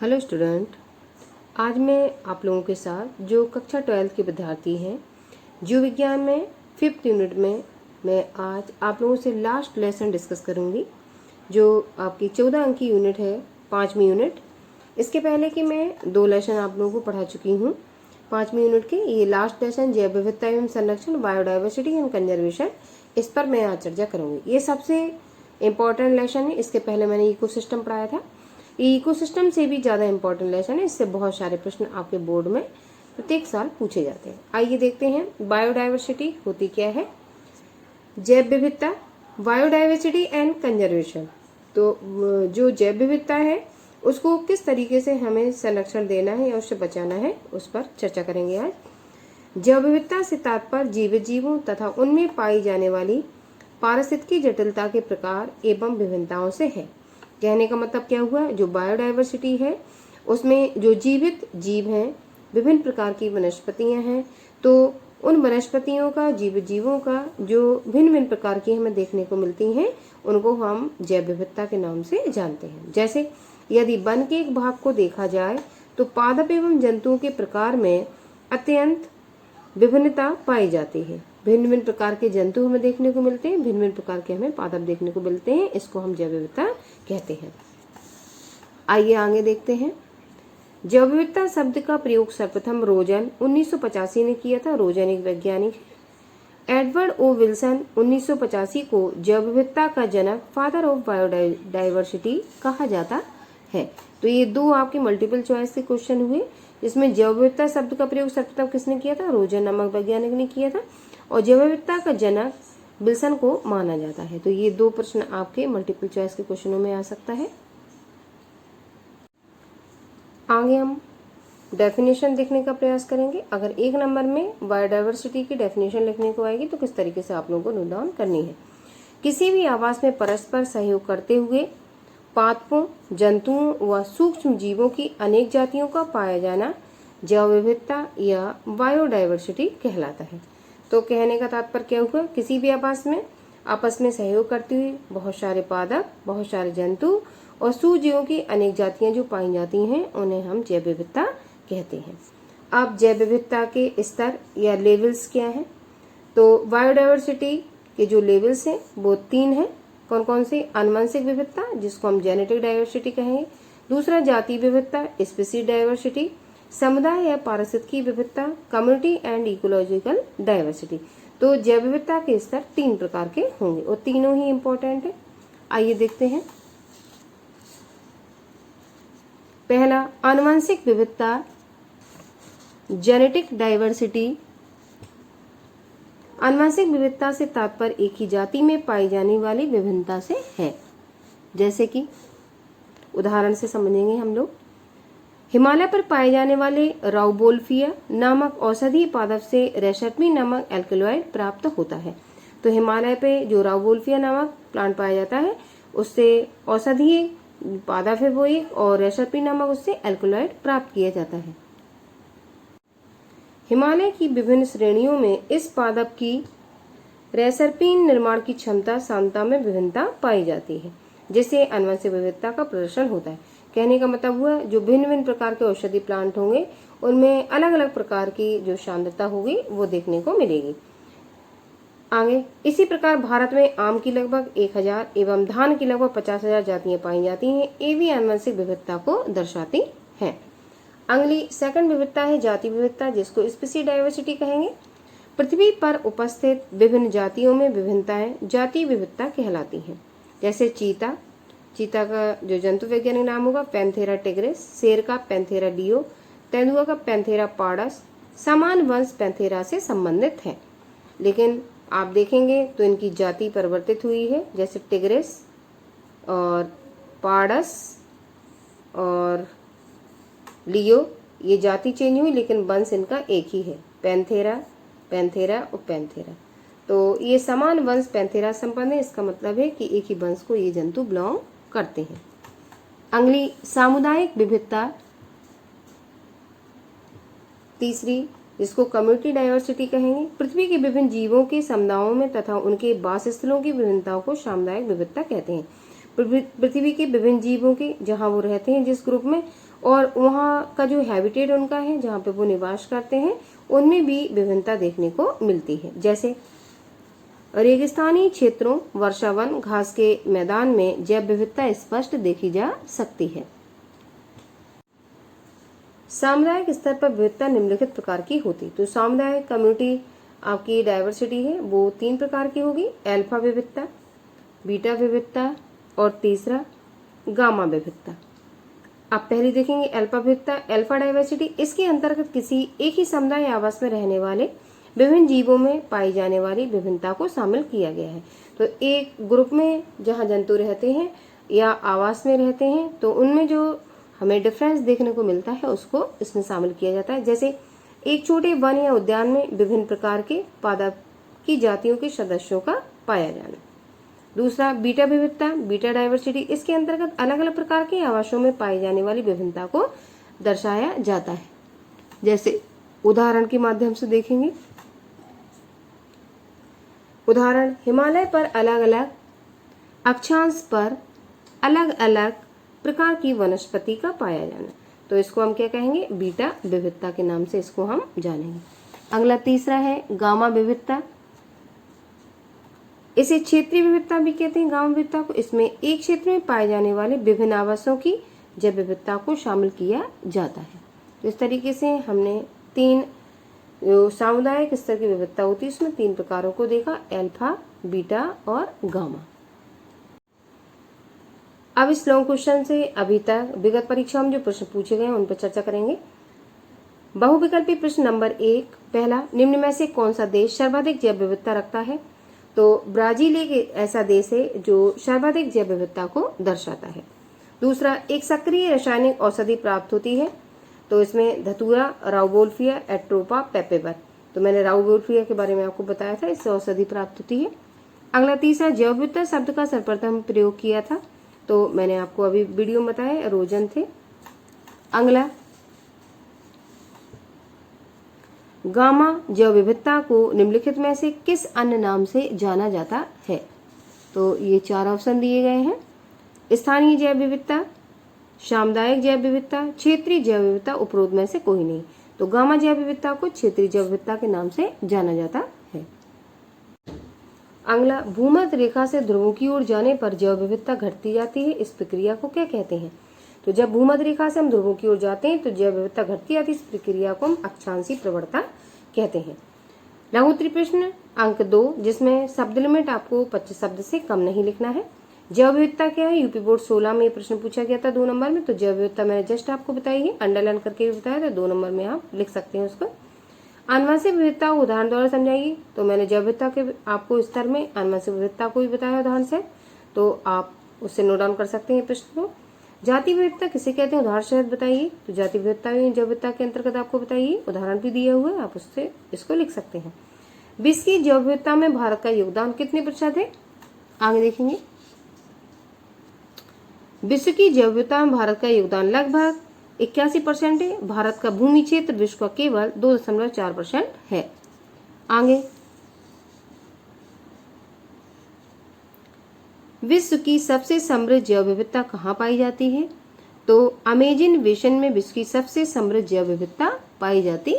Hello student, आज मैं आप लोगों के साथ जो कक्षा 12 के विद्यार्थी हैं जीव विज्ञान में 5th यूनिट में मैं आज आप लोगों से लास्ट लेसन डिस्कस करूंगी जो आपकी 14 अंक की यूनिट है, 5वीं यूनिट। इसके पहले कि मैं 2 लेसन आप लोगों को पढ़ा चुकी हूँ 5वीं यूनिट के। ये लास्ट लेसन जैव विविधता एवं संरक्षण, बायोडाइवर्सिटी एंड कंजर्वेशन, इस पर मैं आज चर्चा करूंगी। ये सबसे इम्पोर्टेंट लेसन है। इसके पहले मैंने इकोसिस्टम पढ़ाया था। इकोसिस्टम से भी ज़्यादा इम्पोर्टेंट लेसन है। इससे बहुत सारे प्रश्न आपके बोर्ड में प्रत्येक साल पूछे जाते हैं। आइए देखते हैं बायोडाइवर्सिटी होती क्या है। जैव विविधता, बायोडाइवर्सिटी एंड कंजर्वेशन। तो जो जैव विविधता है उसको किस तरीके से हमें संरक्षण देना है या उससे बचाना है, उस पर चर्चा करेंगे आज। जैव विविधता से तात्पर्य जीवित जीवों तथा उनमें पाई जाने वाली पारिस्थितिकी जटिलता के प्रकार एवं विभिन्नताओं से है। कहने का मतलब क्या हुआ, जो बायोडाइवर्सिटी है उसमें जो जीवित जीव हैं, विभिन्न प्रकार की वनस्पतियां हैं, तो उन वनस्पतियों का, जीवित जीवों का जो भिन्न भिन्न प्रकार की हमें देखने को मिलती हैं, उनको हम जैव विविधता के नाम से जानते हैं। जैसे यदि वन के एक भाग को देखा जाए तो पादप एवं जंतुओं के प्रकार में अत्यंत विभिन्नता पाई जाती है। भिन्न भिन्न प्रकार के जंतु हमें देखने को मिलते हैं, भिन्न भिन्न प्रकार के हमें पादप देखने को मिलते हैं। इसको हम जैव विविधता कहते हैं। आइए आगे देखते हैं। जैव विविधता शब्द का प्रयोग सर्वप्रथम रोजन 1985 ने किया था। रोजन एक वैज्ञानिक है। एडवर्ड ओ विल्सन 1985 को जैव विविधता का जनक, फादर ऑफ बायोडाइवर्सिटी कहा जाता है। तो ये दो आपके मल्टीपल चॉइस के क्वेश्चन हुए, जिसमें जैव विविधता शब्द का प्रयोग सर्वप्रथम किसने किया था? रोजन नामक वैज्ञानिक ने किया था। और जैव विविधता का जनक विल्सन को माना जाता है। तो ये दो प्रश्न आपके मल्टीपल चॉइस के क्वेश्चनों में आ सकता है। आगे हम डेफिनेशन देखने का प्रयास करेंगे। अगर 1 नंबर में बायोडाइवर्सिटी की डेफिनेशन लिखने को आएगी तो किस तरीके से आप लोगों को नोट डाउन करनी है। किसी भी आवास में परस्पर सहयोग करते हुए पादपों, जंतुओं व सूक्ष्म जीवों की अनेक जातियों का पाया जाना जैव विविधता या बायोडाइवर्सिटी कहलाता है। तो कहने का तात्पर्य क्या हुआ, किसी भी आवास में आपस में सहयोग करती हुई बहुत सारे पादप, बहुत सारे जंतु और सूक्ष्मजीवों की अनेक जातियां जो पाई जाती हैं, उन्हें हम जैव विविधता कहते हैं। अब जैव विविधता के स्तर या लेवल्स क्या हैं? तो बायोडाइवर्सिटी के जो लेवल्स हैं वो 3 हैं। कौन कौन से? आनुवंशिक विविधता, जिसको हम जेनेटिक डाइवर्सिटी कहेंगे। दूसरा जाति विविधता, स्पीसीज डाइवर्सिटी। समुदाय या पारिस्थितिकी विविधता, कम्युनिटी एंड इकोलॉजिकल डाइवर्सिटी। तो जैव विविधता के स्तर 3 प्रकार के होंगे और तीनों ही इम्पोर्टेंट है। आइए देखते हैं। पहला, आनुवंशिक विविधता, जेनेटिक डाइवर्सिटी। आनुवंशिक विविधता से तात्पर्य एक ही जाति में पाई जाने वाली विभिन्नता से है। जैसे कि उदाहरण से समझेंगे हम लोग। हिमालय पर पाए जाने वाले राउबोल्फिया नामक औषधीय पादप से रेसर्पी नामक एल्कलॉइड प्राप्त होता है। तो हिमालय पे जो राउबोल्फिया नामक प्लांट पाया जाता है उससे औषधीय पादप है वो एक, और रेसर्पी नामक उससे एल्कलॉइड प्राप्त किया जाता है। हिमालय की विभिन्न श्रेणियों में इस पादप की रेसर्पीन निर्माण की क्षमता, सांद्रता में विभिन्नता पाई जाती है, जिससे आनुवंशिक विविधता का प्रदर्शन होता है। कहने का मतलब हुआ, जो भिन्न भिन्न प्रकार के औषधि प्लांट होंगे उनमें अलग अलग प्रकार की जो सांद्रता होगी वो देखने को मिलेगी। आगे इसी प्रकार भारत में आम की लगभग 1000 एवं धान की लगभग 50,000 जातियां पाई जाती हैं। ये भी आनुवंशिक विविधता को दर्शाती हैं। अगली सेकंड विविधता है जाति विविधता, जिसको स्पीसीज डाइवर्सिटी कहेंगे। पृथ्वी पर उपस्थित विभिन्न जातियों में विभिन्नताएं जाति विविधता कहलाती हैं। जैसे चीता, चीता का जो जंतु वैज्ञानिक नाम होगा पैंथेरा टिग्रिस, शेर का पैंथेरा लियो, तेंदुआ का पैंथेरा पार्डस समान वंश पैंथेरा से संबंधित है। लेकिन आप देखेंगे तो इनकी जाति परिवर्तित हुई है। जैसे टिग्रिस और पार्डस और लियो, ये जाति चेंज हुई लेकिन वंश इनका एक ही है, पैंथेरा, पैंथेरा और पैंथेरा। तो ये समान वंश पैंथेरा संपन्न है। इसका मतलब है कि एक ही वंश को ये जंतु बिलोंग करते हैं। अगली सामुदायिक विविधता, तीसरी, जिसको कम्युनिटी डाइवर्सिटी कहेंगे। पृथ्वी के विभिन्न जीवों के समुदायों में तथा उनके वास स्थलों की विभिन्नताओं को सामुदायिक विविधता कहते हैं। पृथ्वी के विभिन्न जीवों के जहाँ वो रहते हैं जिस ग्रुप में, और वहाँ का जो हैबिटेट उनका है जहाँ पे वो निवास करते हैं, उनमें भी विभिन्नता देखने को मिलती है। जैसे रेगिस्तानी क्षेत्रों, वर्षावन, घास के मैदान में जैव विविधता स्पष्ट देखी जा सकती है। सामुदायिक स्तर पर विविधता निम्नलिखित प्रकार की होती। तो सामुदायिक कम्युनिटी आपकी डाइवर्सिटी है वो 3 प्रकार की होगी, अल्फा विविधता, बीटा विविधता और तीसरा गामा विविधता। आप पहले देखेंगे अल्फा विविधता, अल्फा डाइवर्सिटी। इसके अंतर्गत किसी एक ही समुदाय आवास में रहने वाले विभिन्न जीवों में पाई जाने वाली विभिन्नता को शामिल किया गया है। तो एक ग्रुप में जहाँ जंतु रहते हैं या आवास में रहते हैं तो उनमें जो हमें डिफरेंस देखने को मिलता है उसको इसमें शामिल किया जाता है। जैसे एक छोटे वन या उद्यान में विभिन्न प्रकार के पादप की जातियों के सदस्यों का पाया जाना। दूसरा बीटा विविधता, बीटा डाइवर्सिटी। इसके अंतर्गत अलग अलग प्रकार के आवासों में पाई जाने वाली विभिन्नता को दर्शाया जाता है। जैसे उदाहरण के माध्यम से देखेंगे, उदाहरण हिमालय पर अलग अलग अक्षांश पर अलग अलग प्रकार की वनस्पति का पाया जाना, तो इसको हम क्या कहेंगे, बीटा विविधता के नाम से इसको हम जानेंगे। अगला तीसरा है गामा विविधता। इसे क्षेत्रीय विविधता भी कहते हैं, गामा विविधता को। इसमें एक क्षेत्र में पाए जाने वाले विभिन्न आवासों की जैव विविधता को शामिल किया जाता है। तो इस तरीके से हमने 3 जो सामुदायिक स्तर की विविधता होती है उसमें 3 प्रकारों को देखा, अल्फा, बीटा और गामा। अब इस लॉन्ग क्वेश्चन से अभी तक विगत परीक्षा में जो प्रश्न पूछे गए हैं उन पर चर्चा करेंगे। बहुविकल्पी प्रश्न नंबर 1, पहला, निम्न में से कौन सा देश सर्वाधिक जैव विविधता रखता है? तो ब्राजील एक ऐसा देश है जो सर्वाधिक जैव विविधता को दर्शाता है। दूसरा, एक सक्रिय रासायनिक औषधि प्राप्त होती है, तो इसमें धतूरा, राउवोल्फिया, एट्रोपा, पेपेबर। तो मैंने राउवोल्फिया के बारे में आपको बताया था, इससे औषधि प्राप्त होती है। अगला तीसरा, जैव विविधता शब्द का सर्वप्रथम प्रयोग किया था, तो मैंने आपको अभी वीडियो में बताया, रोजन थे। अगला, गामा जैव विविधता को निम्नलिखित में से किस अन्य नाम से जाना जाता है? तो ये 4 ऑप्शन दिए गए हैं, स्थानीय जैव विविधता, सामुदायिक जैव विविधता, क्षेत्रीय जैव विविधता, उपरोक्त में से कोई नहीं। तो गामा जैव विविधता को क्षेत्रीय जैव विविधता के नाम से जाना जाता है। अगला, भूमध्य रेखा से ध्रुवों की ओर जाने पर जैव विविधता घटती जाती है, इस प्रक्रिया को क्या कहते हैं? तो जब भूमध्य रेखा से हम ध्रुवों की ओर जाते हैं तो जैव विविधता घटती जाती है, इस प्रक्रिया को हम अक्षांशीय प्रवणता कहते हैं। लघु उत्तरीय प्रश्न अंक 2, जिसमें शब्द लिमिट आपको 25 शब्द से कम नहीं लिखना है। जैव विविधता क्या है? यूपी बोर्ड 16 में प्रश्न पूछा गया था 2 नंबर में। तो जैव विविधता मैंने जस्ट आपको बताई है, अंडरलाइन करके भी बताया था, 2 नंबर में आप लिख सकते हैं उसको। आनुवंशिक विविधता उदाहरण द्वारा समझाइए, तो मैंने जैव विविधता के आपको स्तर में आनुवंशिक विविधता को भी बताया उदाहरण से, तो आप उससे नोट डाउन कर सकते हैं प्रश्न को। जाति विविधता किसे कहते हैं? उदाहरण सहित बताइए। तो जाति विविधता जैव विविधता के अंतर्गत आपको बताइए, उदाहरण भी दिए हुए, आप उससे इसको लिख सकते हैं। विश्व की जैव विविधता में भारत का योगदान कितने प्रतिशत है? आगे देखेंगे। विश्व की जैव विविधता में भारत का योगदान लगभग 81% है। भारत का भूमि क्षेत्र विश्व का केवल 2.4% है। आगे, विश्व की सबसे समृद्ध जैव विविधता कहाँ पाई जाती है? तो अमेज़न बेसिन में विश्व की सबसे समृद्ध जैव विविधता पाई जाती